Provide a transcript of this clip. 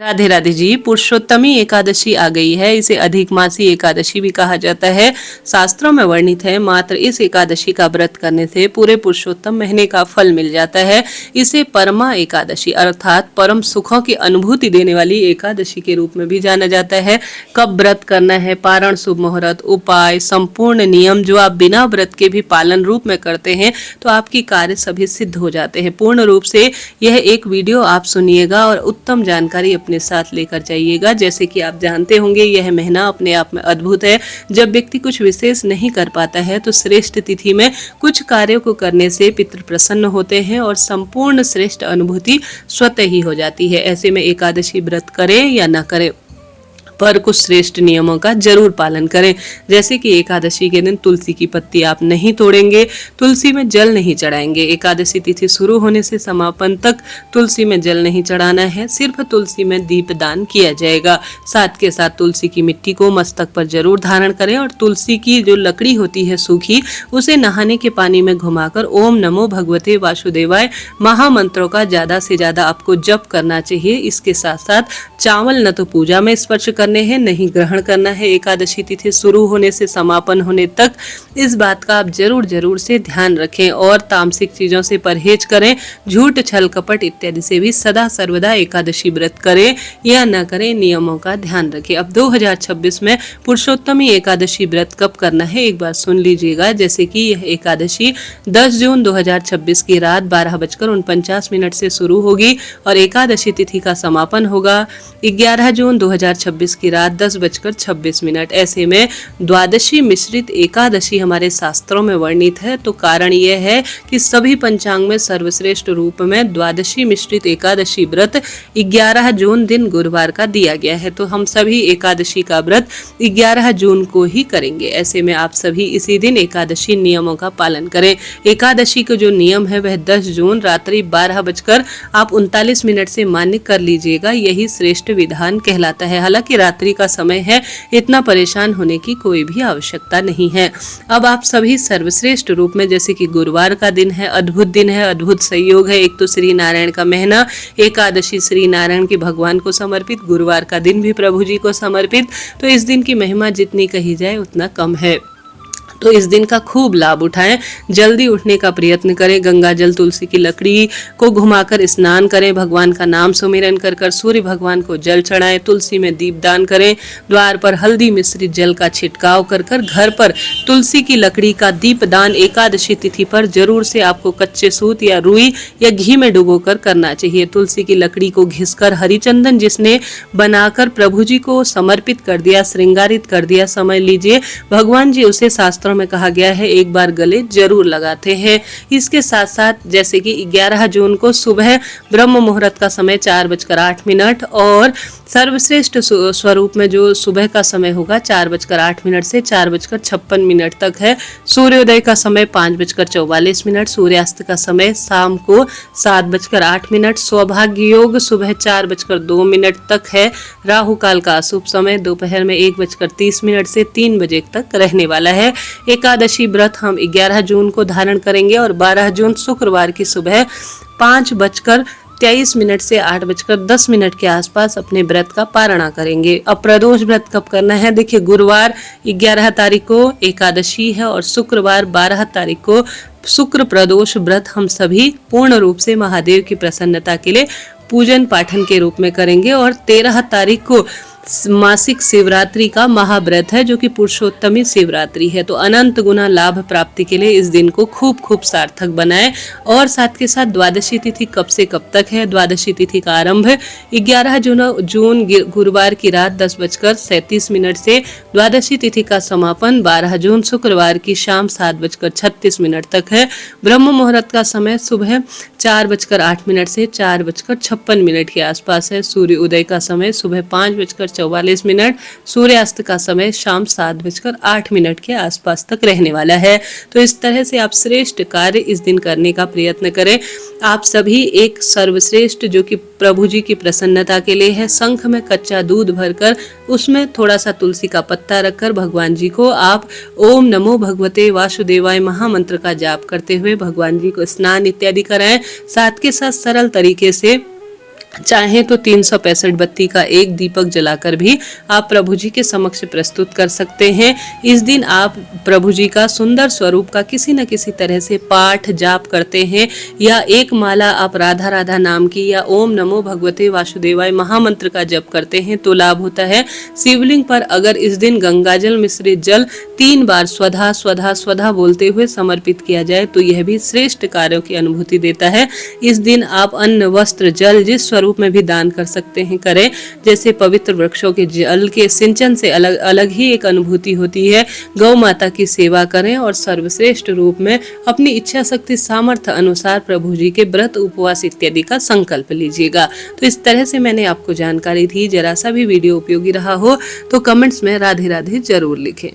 राधे राधे जी। पुरुषोत्तमी एकादशी आ गई है। इसे अधिक मासी एकादशी भी कहा जाता है। शास्त्रों में वर्णित है, मात्र इस एकादशी का व्रत करने से पूरे पुरुषोत्तम महीने का फल मिल जाता है। इसे परमा एकादशी अर्थात परम सुखों की अनुभूति देने वाली एकादशी के रूप में भी जाना जाता है। कब व्रत करना है, पारण, शुभ मुहूर्त, उपाय, संपूर्ण नियम जो आप बिना व्रत के भी पालन रूप में करते हैं तो आपकी कार्य सभी सिद्ध हो जाते हैं। पूर्ण रूप से यह एक वीडियो आप सुनिएगा और उत्तम जानकारी अपने साथ लेकर जाइएगा। जैसे कि आप जानते होंगे, यह महीना अपने आप में अद्भुत है। जब व्यक्ति कुछ विशेष नहीं कर पाता है तो श्रेष्ठ तिथि में कुछ कार्यों को करने से पितृ प्रसन्न होते हैं और संपूर्ण श्रेष्ठ अनुभूति स्वतः ही हो जाती है। ऐसे में एकादशी व्रत करें या न करें, पर कुछ श्रेष्ठ नियमों का जरूर पालन करें। जैसे कि एकादशी के दिन तुलसी की पत्ती आप नहीं तोड़ेंगे, तुलसी में जल नहीं चढ़ाएंगे। एकादशी तिथि शुरू होने से समापन तक तुलसी में जल नहीं चढ़ाना है, सिर्फ तुलसी में दीप दान किया जाएगा। साथ के साथ तुलसी की मिट्टी को मस्तक पर जरूर धारण करें और तुलसी की जो लकड़ी होती है सूखी, उसे नहाने के पानी में घुमाकर ओम नमो भगवते वासुदेवाय महामंत्रों का ज्यादा से ज्यादा आपको जप करना चाहिए। इसके साथ साथ चावल न तो पूजा में स्पर्श करने हैं, नहीं ग्रहण करना है। एकादशी तिथि शुरू होने से समापन होने तक इस बात का आप जरूर से ध्यान रखें और तामसिक चीजों से परहेज करें। झूठ, छल, कपट इत्यादि से भी सदा सर्वदा एकादशी व्रत करें या न करें, नियमों का ध्यान रखें। अब 2026 में पुरुषोत्तमी एकादशी व्रत कब करना है एक बार सुन लीजिएगा। जैसे कि यह एकादशी 10 जून 2026 की रात 12:49 से शुरू होगी और एकादशी तिथि का समापन होगा 11 जून 2026 की रात 10:26। ऐसे में द्वादशी मिश्रित एकादशी हमारे शास्त्रों में वर्णित है। तो कारण यह है कि सभी पंचांग में सर्वश्रेष्ठ रूप में द्वादशी मिश्रित एकादशी व्रत 11 जून दिन गुरुवार का दिया गया है। तो हम सभी एकादशी का व्रत 11 जून को ही करेंगे। ऐसे में आप सभी इसी दिन एकादशी नियमों का पालन करें। एकादशी का जो नियम है वह 10 जून रात्रि 12:39 से मान्य कर लीजिएगा। यही श्रेष्ठ विधान कहलाता है। हालांकि रात्रि का समय है, इतना परेशान होने की कोई भी आवश्यकता नहीं है। अब आप सभी सर्वश्रेष्ठ रूप में, जैसे कि गुरुवार का दिन है, अद्भुत दिन है, अद्भुत संयोग है। एक तो श्री नारायण का महीना, एकादशी श्री नारायण की भगवान को समर्पित, गुरुवार का दिन भी प्रभु जी को समर्पित। तो इस दिन की महिमा जितनी कही जाए उतना कम है। तो इस दिन का खूब लाभ उठाएं। जल्दी उठने का प्रयत्न करें। गंगा जल, तुलसी की लकड़ी को घुमाकर स्नान करें। भगवान का नाम सुमिरन कर कर सूर्य भगवान को जल चढ़ाएं। तुलसी में दीप दान करें। द्वार पर हल्दी मिश्रित जल का छिड़काव कर कर घर पर तुलसी की लकड़ी का दीप दान एकादशी तिथि पर जरूर से आपको कच्चे सूत या रुई या घी में डुबोकर करना चाहिए। तुलसी की लकड़ी को घिसकर हरिचंदन जिसने बनाकर प्रभु जी को समर्पित कर दिया, श्रृंगारित कर दिया, समझ लीजिए भगवान जी उसे शास्त्रों में कहा गया है एक बार गले जरूर लगाते हैं। इसके साथ साथ जैसे कि 11 जून को सुबह ब्रह्म मुहूर्त का समय 4:08 और सर्वश्रेष्ठ स्वरूप में जो सुबह का समय होगा 4:08 से 4:56 तक है। सूर्योदय का समय 5:44, सूर्यास्त का समय शाम को 7:08, सौभाग्य योग सुबह 4:02 तक है। राहु काल का अशुभ समय दोपहर में 1:30 से 3 बजे तक रहने वाला है। एकादशी व्रत हम 11 जून को धारण करेंगे और 12 जून शुक्रवार की सुबह 5:23 से 8:10 के आसपास अपने व्रत का पारणा करेंगे। अब प्रदोष व्रत कब करना है? देखिए, गुरुवार 11 तारीख को एकादशी है और शुक्रवार 12 तारीख को शुक्र प्रदोष व्रत हम सभी पूर्ण रूप से महादेव की प्रसन्नता के लिए पूजन पाठन के रूप में करेंगे। और 13 तारीख को मासिक शिवरात्रि का महाव्रत है जो कि पुरुषोत्तमी शिवरात्रि है। तो अनंत गुना लाभ प्राप्ति के लिए इस दिन को खूब सार्थक बनाएं। और साथ के साथ द्वादशी तिथि कब से कब तक है? द्वादशी तिथि का आरंभ 11 जून गुरुवार की रात 10:37 से द्वादशी तिथि का समापन 12 जून शुक्रवार की शाम 7:36 तक है। ब्रह्म मुहूर्त का समय सुबह 4:08 से 4:56 के आसपास है। सूर्य उदय का समय सुबह 5:44, सूर्यास्त का समय शाम 7:08 के आसपास तक रहने वाला है। तो इस तरह से आप श्रेष्ठ कार्य इस दिन करने का प्रयत्न करें। आप सभी एक सर्वश्रेष्ठ जो कि प्रभु जी की प्रसन्नता के लिए है, शंख में कच्चा दूध भरकर उसमें थोड़ा सा तुलसी का पत्ता रखकर भगवान जी को आप ओम नमो भगवते वासुदेवाय महामंत्र का जाप करते हुए भगवान जी को स्नान इत्यादि कराएं। साथ के साथ सरल तरीके से चाहे तो 365 बत्ती का एक दीपक जलाकर भी आप प्रभु जी के समक्ष प्रस्तुत कर सकते हैं। इस दिन आप प्रभु जी का सुंदर स्वरूप का किसी न किसी तरह से पाठ जाप करते हैं या एक माला आप राधा राधा नाम की या ओम नमो भगवते वासुदेवाय महामंत्र का जप करते हैं तो लाभ होता है। शिवलिंग पर अगर इस दिन गंगाजल मिश्रित जल 3 बार स्वधा स्वधा स्वधा बोलते हुए समर्पित किया जाए तो यह भी श्रेष्ठ कार्यों की अनुभूति देता है। इस दिन आप अन्न वस्त्र जल जिस स्वरूप में भी दान कर सकते हैं करें। जैसे पवित्र वृक्षों के जल के सिंचन से अलग अलग ही एक अनुभूति होती है। गौ माता की सेवा करें और सर्वश्रेष्ठ रूप में अपनी इच्छा शक्ति सामर्थ्य अनुसार प्रभु जी के व्रत उपवास इत्यादि का संकल्प लीजिएगा। तो इस तरह से मैंने आपको जानकारी दी। जरा सा भी वीडियो उपयोगी रहा हो तो कमेंट्स में राधे राधे जरूर लिखें।